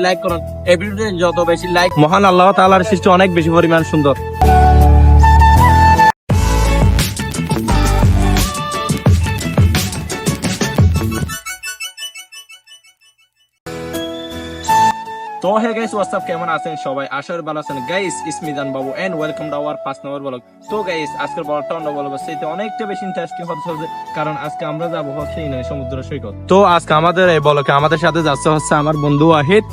Like করুন। এই ভিডিওতে যত বেশি লাইক, মহান আল্লাহ তাআলার সৃষ্টি অনেক বেশি পরিমাণ সুন্দর। তো হে গাইস, হোয়াটসঅ্যাপ, কেমন আছেন সবাই? আশা করি ভালো আছেন। Guys, Ismijan Babu and welcome to our 5 number vlog. তো গাইস, আজকের ব্লগটা অন্য ব্লগ আছে, এটা অনেকটা বেশি ইন্টারেস্টিং হতে চলেছে, কারণ আজকে আমরা যাব হচ্ছে ইনানি সমুদ্র সৈকত। তো আজকে আমাদের এই ব্লগে আমাদের সাথে যাচ্ছে হচ্ছে আমার বন্ধু ওয়াহিদ,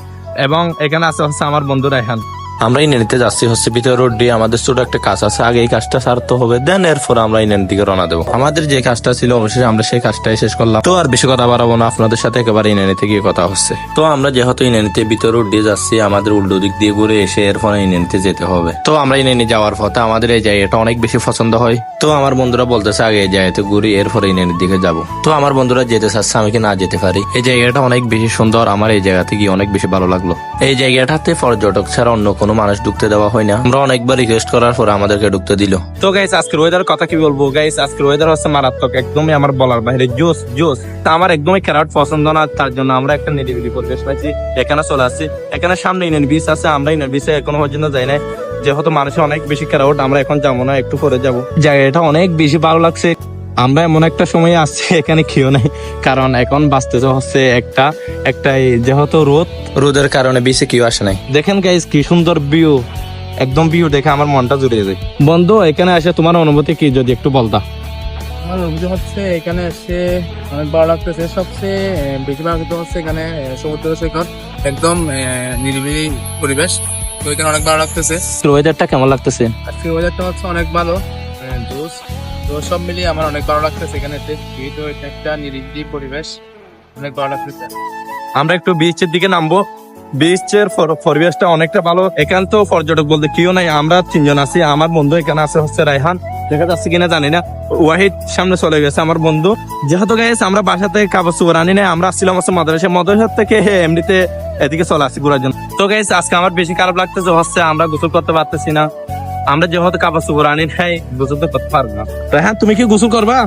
এবং এখানে আছে হচ্ছে আমার বন্ধু রায়হান। আমরা ইনানিতে যাচ্ছি হচ্ছে ভিতরে রোড দিয়ে। আমাদের ছোট একটা কাজ আছে, আগে এই কাজটা সারতে হবে, দেন এরপর আমরা ইনানির দিকে রওনা দেবো। আমাদের যে কাজটা ছিল অবশ্যই আমরা সেই কাজটাই শেষ করলাম। তো আর বেশি কথা বাড়াবো না, আপনাদের সাথে একেবারে ইনানিতে গিয়ে কথা হচ্ছে। তো আমরা যেহেতু ইনানিতে ভিতরে রোড দিয়ে যাচ্ছি, আমাদের উল্টো দিক দিয়ে ঘুরে এসে এরপর ইনানিতে যেতে হবে। তো আমরা ইনানি যাওয়ার পথে আমাদের এই জায়গাটা অনেক বেশি পছন্দ হয়। তো আমার বন্ধুরা বলতেছে আগে এই জায়গাতে ঘুরি, এরপরে ইনানির দিকে যাব। তো আমার বন্ধুরা যেতে চাচ্ছে, আমি কি না যেতে পারি? এই জায়গাটা অনেক বেশি সুন্দর, আমার এই জায়গাতে গিয়ে অনেক বেশি ভালো লাগলো। এই জায়গাটাতে পর্যটক ছাড়া অন্য কোনো মানুষ ঢুকতে দেওয়া হয় না। আমরা অনেকবার রিকোয়েস্ট করার পর আমাদেরকে ঢুকতে দিল। তো গাইস, আজকের ওয়েদার কথা কি বলবো? গাইস, আজকের ওয়েদার হচ্ছে মারাত্মক, একদমই আমার বলার বাইরে, জোস জোস। তা আমার একদমই ক্রাউড পছন্দ না, তার জন্য আমরা একটা নিরিবিলি পরিবেশ পাইছি, এখানে চলে আসছি। এখানে সামনে ইনানি বিচ আছে, আমরা ইনানি বিচে এখনো পর্যন্ত যাই নাই, যেহেতু মানুষের অনেক বেশি ক্রাউড, আমরা এখন যাবো না, একটু পরে যাবো। জায়গাটা অনেক বেশি ভালো লাগছে। আমরা এমন একটা সময় আসছি, এখানে কেউ নেই, কারণ এখন বাঁচতেছে হচ্ছে একটাই যেহেতু রোদের কারণে বিচে কেউ আসে নাই। দেখেন গাইস, কি সুন্দর ভিউ, একদম ভিউ দেখে আমার মনটা জুড়িয়ে যায়। বন্ধু, এখানে এসে তোমার অনুভূতি কি, যদি একটু বলতা? আমার অভিযোগ হচ্ছে এখানে এসে অনেক ভালো লাগতেছে। সবচেয়ে বেশি ভালো লাগতে হচ্ছে এখানে সমুদ্র সৈকত, একদম নিরিবিলি পরিবেশ। তো এখানে অনেক ভালো লাগতেছে। ওয়েদারটা কেমন লাগতেছে? আজকে ওয়েদারটা হচ্ছে অনেক ভালো, জোস। তো সব মিলিয়ে আমার অনেক ভালো লাগতেছে এখানে এসে। যেহেতু এটা একটা নিরিবিলি পরিবেশ, অনেক ভালো লাগতেছে। আমরা একটু বিচের দিকে নামবো। বিচের পরিবেশটা অনেকটা ভালো। এখান তো পর্যটক বলতে কেউ নাই, আমরা তিনজন আছি। আমার বন্ধু এখানে আছে হচ্ছে রায়হান, দেখা যাচ্ছে কিনা জানি না। ওয়াহিদ সামনে চলে গেছে আমার বন্ধু। যেহেতু গাইস আমরা বাসা থেকে কাগজ চুপড় আনি নাই, আমরা আসছিলাম হচ্ছে মাদ্রাসা থেকে এমনিতে এদিকে চলে আসছি ঘোরার জন্য। তো গাইস, আজকে আমার বেশি খারাপ লাগতেছে হচ্ছে আমরা গোসল করতে পারতেছি না। আমরা যেহেতু কাগজ চুপড় আনি নাই, গোসল তো করতে পারবো না। রায়হান, তুমি কি গোসল করবা?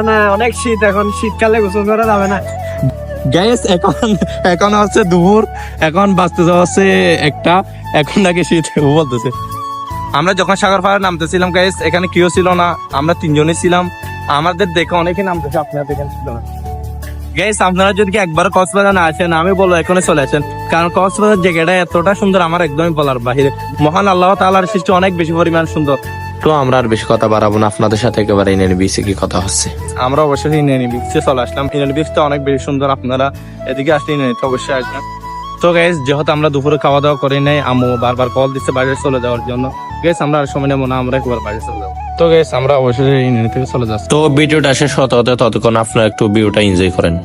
না, অনেক শীত, এখন শীতকালে গোসল করা যাবে না। গ্যাস, এখন হচ্ছে দুপুর, এখন বাঁচতে যাচ্ছে একটা, এখন নাকি শীত বলতেছে। আমরা যখন সাগর পাড়ে নামতেছিলাম গাইস, এখানে কেউ ছিল না, আমরা তিনজনই ছিলাম। আমাদের দেখে অনেকে নামতেছে, আপনারা দেখেন গাইস। আপনারা যদি একবার কক্সবাজার না আসেন, আমি বলবো এখানে চলে আসেন, কারণ কক্সবাজার জায়গাটা এতটা সুন্দর, আমার একদমই বলার বাহিরে। মহান আল্লাহ তাআলার সৃষ্টি অনেক বেশি পরিমাণ সুন্দর। তো আমরা আর বেশি কথা বাড়াবো না, আপনাদের সাথে একেবারে ইনানি বিচে কি কথা হচ্ছে। আমরা অবশ্যই ইনানি বিচে চলে আসলাম। ইনানি বিচটা অনেক বেশি সুন্দর, আপনারা এদিকে আসলে ইনানিতে অবশ্যই আসবেন। তো গাইস, যেহেতু আমরা দুপুরে খাওয়া দাওয়া করি নাই, আম্মু বারবার কল দিচ্ছে বাইরে চলে যাওয়ার জন্য। গাইস, আমরা আর সময় নেবো না, আমরা একবার বাইরে চলে যাবো। তো গাইস, আমরা অবশ্যই ইনানি থেকে চলে যাচ্ছি। তো ভিডিওটা শেষ হতে হতে ততক্ষণ আপনারা একটু ভিডিওটা এনজয় করেন।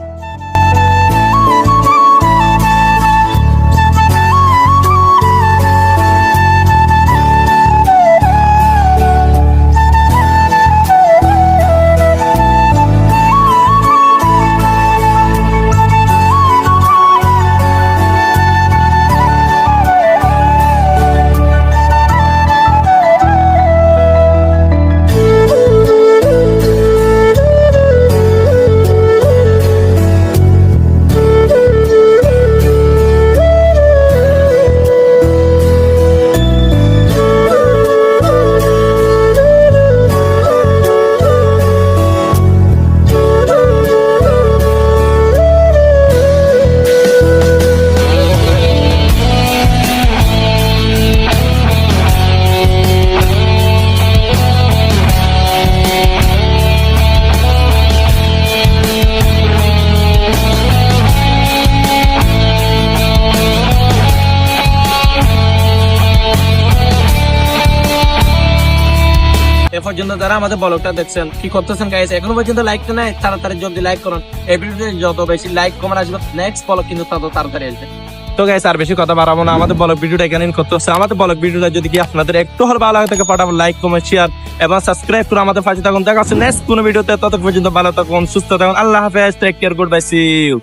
এ পর্যন্ত যারা আমাদের ব্লগটা দেখছেন, কি করতেছেন গাইস? এখনো পর্যন্ত লাইকটা নাই, তাড়াতাড়ি জলদি লাইক করুন। এই ভিডিওতে যত বেশি লাইক কমেন্ট আসবে, নেক্সট ব্লগ কিন্তু তত তাড়াতাড়ি আসবে। তো গাইস, আর বেশি কথা বাড়াবো না, আমাদের ব্লগ ভিডিওটা এখানে করতে হচ্ছে। আমাদের ব্লগ ভিডিওটা যদি কি আপনাদের একটু হলে ভালো লাগে থাকে, পাঠাবো লাইক কমেন্ট শেয়ার এবং সাবস্ক্রাইব করে আমাদের পাশে থাকুন। দেখা হচ্ছে নেক্সট কোনো ভিডিওতে। তত পর্যন্ত ভালো থাকুন, সুস্থ থাকুন। আল্লাহ হাফেজ, take care, good bye, see you.